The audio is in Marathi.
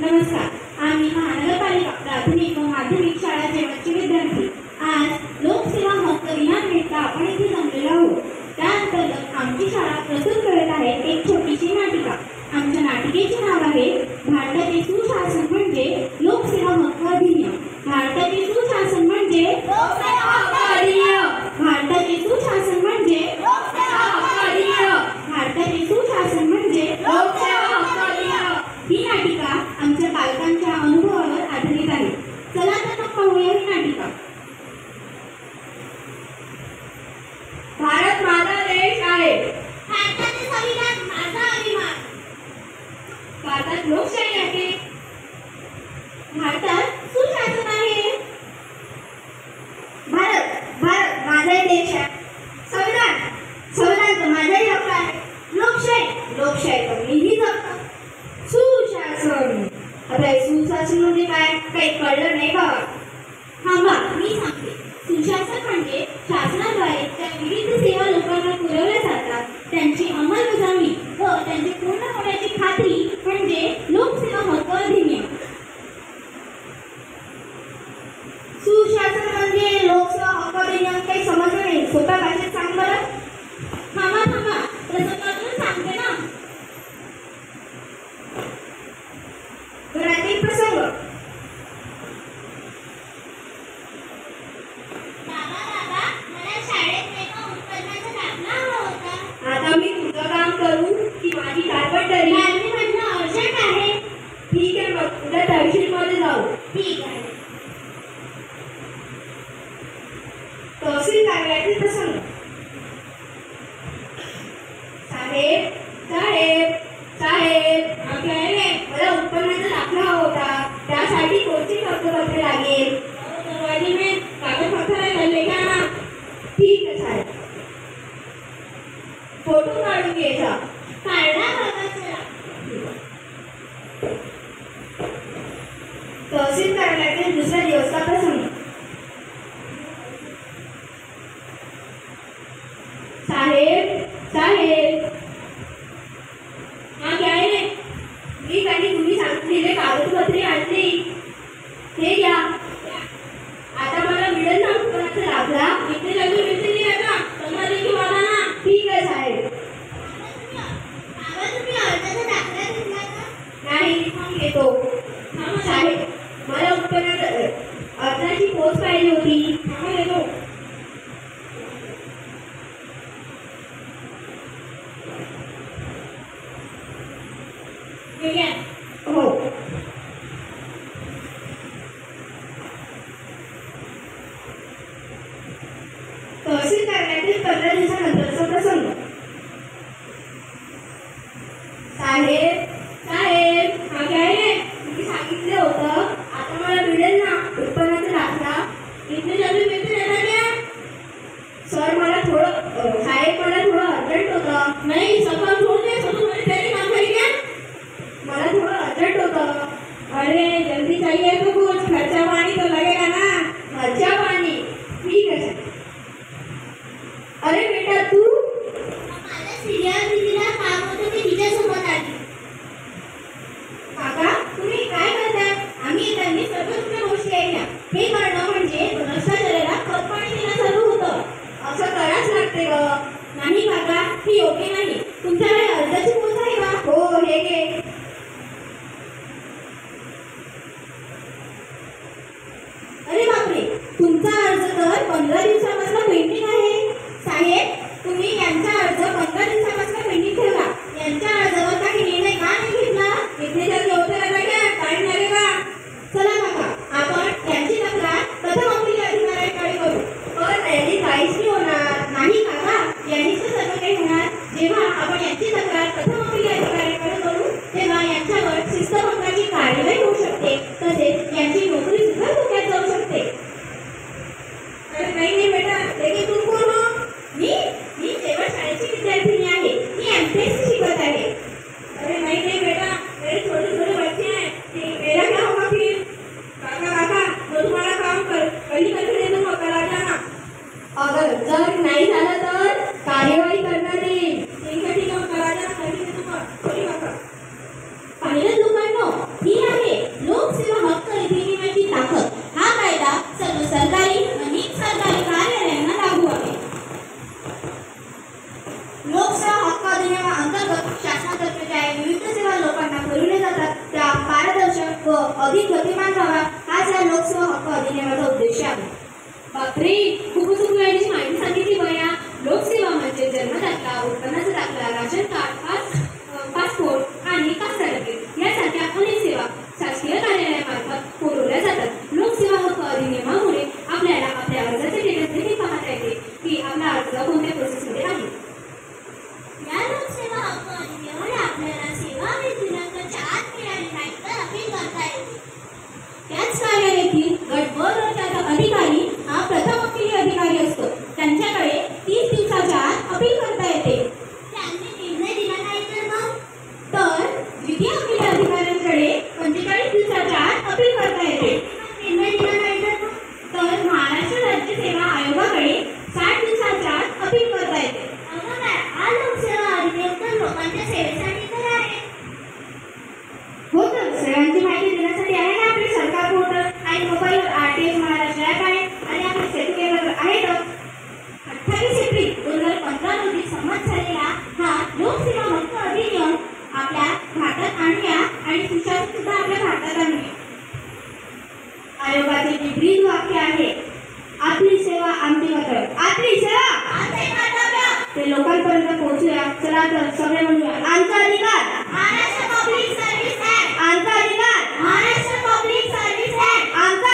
नमस्कार. आम्ही महानगरपालिका प्राथमिक व माध्यमिक शाळा जेवणचे विद्यार्थी आज लोकसेवा हक्क दिनानिमित्त आपण इथे जमलेलो आहोत. त्या अंतर्गत आमची शाळा प्रस्तुत करत आहे एक छोटीशी नाटिका. आमच्या नाटिकेचे नाव आहे भारताचे सुशासन म्हणजे लोकसेवा हक्क अधिनियम. भारताचे सुशासन म्हणजे लोकसेवा हक्क अधिनियम. भारताचे सुशासन म्हणजे लोकसेवा हक्क अधिनियम. भारताचे सुशासन म्हणजे लोकसेवा हक्क अधिनियम. ही नाटिका आमच्या पालकांच्या अनुभवावर आधारित आहे. चला तर मग पाहूया ही नाटिका. भारत माझा देश आहे. भारताचे संविधान माझा अभिमान. भारतात लोकशाही आहे. भारतात सुशासन आहे. भारत माझा देश आहे. संविधान तर माझाही हक्क आहे. लोकशाही तर मीही जपतो. सुशासन आता सुशासन म्हणजे काय काही कळलं नाही बाबा. थांबा मी सांगते. सुशासन म्हणजे शासनाद्वारे ज्या विविध सेवा लोकांना पुरवल्या जातात त्यांची अंमलबजावणी व त्यांचे पूर्ण होण्याची खात्री म्हणजे लोकसेवा हक्क अधिनियम. सुशासन म्हणजे लोकसेवा हक्क अधिनियम काही समजलं नाही. सोप्या भाषेत सांग बरं. थांबा प्रसंग सांगते ना. घरातील प्रसंग. दादा मला शाळेत एका उत्पन्नाचा दाखला हवा होता. आता मी तुझं काम करू की माझी कारपटरी? मी म्हटलं अर्जंट आहे. ठीक आहे मग उद्या तहसीलमध्ये जाऊ. ठीक आहे. तहसील कार्यालयातील प्रसंग. साहेब मला उत्पन्नाचा दाखला हवा होता. त्यासाठी कोणती कागदपत्रे लागेल? कागदपत्र घालले का? ठीक आहे साहेब. फोटो काढून घ्यायचा. तहसील कार्यालयातील दुसऱ्या दिवसाचा प्रसंग. साहेब हा काय रे? मी काही तुम्ही सांगितलेले कागदपत्रे आणली. हे घ्या. आता मला मिळेल ना उत्पन्नाचा दाखला? इथे लगेच मिळते आता तुम्हाला देखील मला ना. ठीक आहे साहेब. तुम्ही अर्जाचा दाखला घेतला का? नाही मग घेतो. साहेब मला उत्पन्नाचा अर्जाची पोस्ट पाहिजे होती. घेतो. हो. तहसील कार्यालयातील 15 दिवसानंतरचा प्रसंग. साहेब हा काय रे? तुम्ही सांगितलं होतं आता मला मिळेल ना उत्पन्नाचा दाखला? इथे जमीन मिळते का? सर मला थोडं अर्जंट होतं. नाही सकाळ सोडले सकाळ तरी काम करी का? मला थोडं अर्जंट होतं. अरे जल्दी चाहिए तो कुछ खर्चा पाणी तो लगेगा ना. खर्चा पाणी ठीक आहे. अरे बेटा तू? मला सिरियल दीदीला काम होतं मी तिच्यासोबत आली. चला तर सगळे म्हणूया